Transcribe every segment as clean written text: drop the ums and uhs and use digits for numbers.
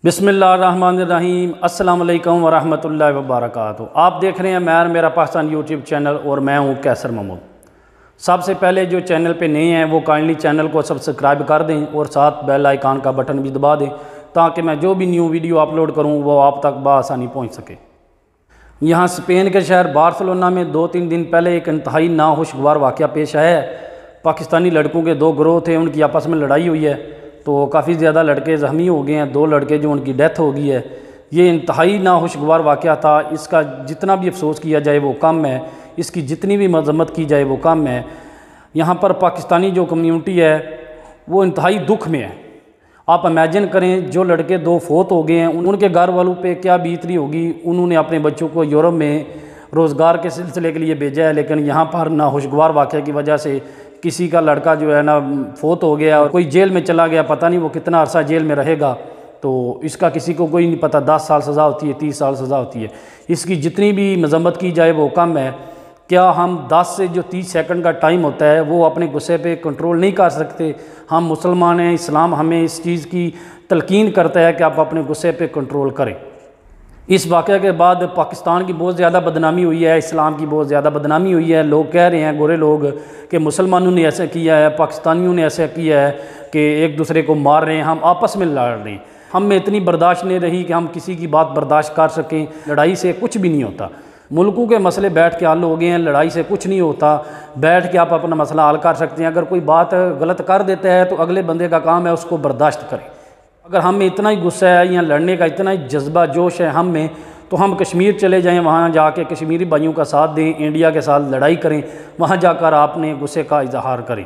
بسم اللہ الرحمن الرحیم۔ السلام علیکم ورحمۃ اللہ وبرکاتہ۔ آپ دیکھ رہے ہیں میرا پاکستان یوٹیوب چینل اور میں ہوں کیسر محمود۔ سب سے پہلے جو چینل پہ نئے ہیں وہ کائنڈلی چینل کو سبسکرائب کر دیں اور ساتھ بیل آئیکن کا بٹن بھی دبا دیں تاکہ میں جو بھی نیو ویڈیو اپلوڈ کروں وہ آپ تک بآسانی پہنچ سکے۔ یہاں اسپین کے شہر بارسلونا میں 2-3 دن پہلے ایک انتہائی ناخوشگوار واقعہ پیش آیا ہے۔ پاکستانی لڑکوں کے 2 گروہ تھے، ان کی آپس میں لڑائی ہوئی ہے تو کافی زیادہ لڑکے زخمی ہو گئے ہیں، 2 لڑکے جو ان کی ڈیتھ ہو گئی ہے۔ یہ انتہائی ناخوشگوار واقعہ تھا، اس کا جتنا بھی افسوس کیا جائے وہ کم ہے، اس کی جتنی بھی مذمت کی جائے وہ کم ہے۔ یہاں پر پاکستانی جو کمیونٹی ہے وہ انتہائی دکھ میں ہے۔ آپ امیجن کریں جو لڑکے 2 فوت ہو گئے ہیں ان کے گھر والوں پہ کیا بیت رہی ہوگی۔ انہوں نے اپنے بچوں کو یورپ میں روزگار کے سلسلے کے لیے بھیجا ہے، لیکن یہاں پر ناخوشگوار واقعے کی وجہ سے کسی کا لڑکا جو ہے نا فوت ہو گیا اور کوئی جیل میں چلا گیا، پتہ نہیں وہ کتنا عرصہ جیل میں رہے گا، تو اس کا کسی کو کوئی نہیں پتہ۔ 10 سال سزا ہوتی ہے، 30 سال سزا ہوتی ہے، اس کی جتنی بھی مذمت کی جائے وہ کم ہے۔ کیا ہم 10 سے جو 30 سیکنڈ کا ٹائم ہوتا ہے وہ اپنے غصے پہ کنٹرول نہیں کر سکتے؟ ہم مسلمان ہیں، اسلام ہمیں اس چیز کی تلقین کرتا ہے کہ آپ اپنے غصے پہ کنٹرول کریں۔ اس واقعہ کے بعد پاکستان کی بہت زیادہ بدنامی ہوئی ہے، اسلام کی بہت زیادہ بدنامی ہوئی ہے۔ لوگ کہہ رہے ہیں، گورے لوگ، کہ مسلمانوں نے ایسا کیا ہے، پاکستانیوں نے ایسا کیا ہے کہ ایک دوسرے کو مار رہے ہیں، ہم آپس میں لڑ رہے ہیں۔ ہم میں اتنی برداشت نہیں رہی کہ ہم کسی کی بات برداشت کر سکیں۔ لڑائی سے کچھ بھی نہیں ہوتا، ملکوں کے مسئلے بیٹھ کے حل ہو گئے ہیں، لڑائی سے کچھ نہیں ہوتا۔ بیٹھ کے آپ اپنا مسئلہ حل کر سکتے ہیں۔ اگر کوئی بات غلط کر دیتا ہے تو اگلے بندے کا کام ہے اس کو برداشت کریں۔ اگر ہم میں اتنا ہی غصہ ہے یا لڑنے کا اتنا ہی جذبہ جوش ہے ہم میں، تو ہم کشمیر چلے جائیں، وہاں جا کے کشمیری بھائیوں کا ساتھ دیں، انڈیا کے ساتھ لڑائی کریں، وہاں جا کر آپ نے غصے کا اظہار کریں۔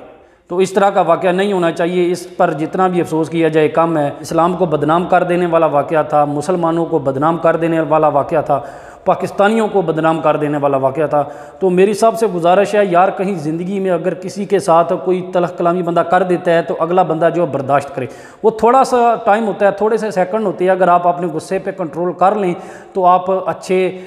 تو اس طرح کا واقعہ نہیں ہونا چاہیے، اس پر جتنا بھی افسوس کیا جائے کم ہے۔ اسلام کو بدنام کر دینے والا واقعہ تھا، مسلمانوں کو بدنام کر دینے والا واقعہ تھا، پاکستانیوں کو بدنام کر دینے والا واقعہ تھا۔ تو میری سب سے گزارش ہے یار، کہیں زندگی میں اگر کسی کے ساتھ کوئی تلخ کلامی بندہ کر دیتا ہے تو اگلا بندہ جو برداشت کرے۔ وہ تھوڑا سا ٹائم ہوتا ہے، تھوڑے سے سیکنڈ ہوتے ہیں، اگر آپ اپنے غصے پہ کنٹرول کر لیں تو آپ اچھے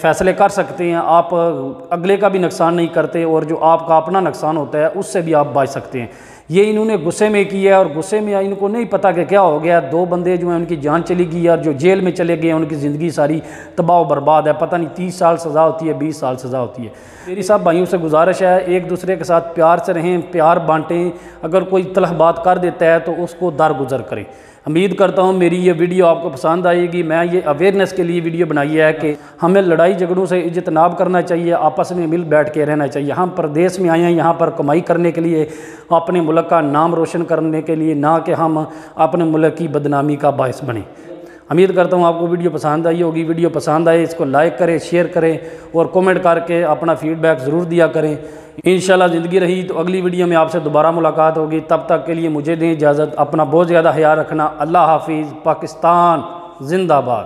فیصلے کر سکتے ہیں، آپ اگلے کا بھی نقصان نہیں کرتے اور جو آپ کا اپنا نقصان ہوتا ہے اس سے بھی آپ بچ سکتے ہیں۔ یہ انہوں نے غصے میں کیا ہے اور غصے میں ان کو نہیں پتہ کہ کیا ہو گیا۔ 2 بندے جو ہیں ان کی جان چلی گئی اور جو جیل میں چلے گئے ان کی زندگی ساری تباہ و برباد ہے۔ پتہ نہیں 30 سال سزا ہوتی ہے، 20 سال سزا ہوتی ہے۔ میری سب بھائیوں سے گزارش ہے ایک دوسرے کے ساتھ پیار سے رہیں، پیار بانٹیں۔ اگر کوئی تلخ بات کر دیتا ہے تو اس کو درگزر کریں۔ امید کرتا ہوں میری یہ ویڈیو آپ کو پسند آئے گی۔ میں یہ اویئرنیس کے لیے ویڈیو بنائی ہے کہ ہمیں لڑائی جھگڑوں سے اجتناب کرنا چاہیے، آپس میں مل بیٹھ کے رہنا چاہیے۔ ہم پردیس میں آئے ہیں یہاں پر کمائی کرنے کے لیے، اپنے ملک کا نام روشن کرنے کے لیے، نہ کہ ہم اپنے ملک کی بدنامی کا باعث بنیں۔ امید کرتا ہوں آپ کو ویڈیو پسند آئی ہوگی۔ ویڈیو پسند آئے اس کو لائک کریں، شیئر کریں اور کومنٹ کر کے اپنا فیڈ بیک ضرور دیا کریں۔ انشاءاللہ زندگی رہی تو اگلی ویڈیو میں آپ سے دوبارہ ملاقات ہوگی۔ تب تک کے لیے مجھے دیں اجازت، اپنا بہت زیادہ خیال رکھنا۔ اللہ حافظ۔ پاکستان زندہ باد۔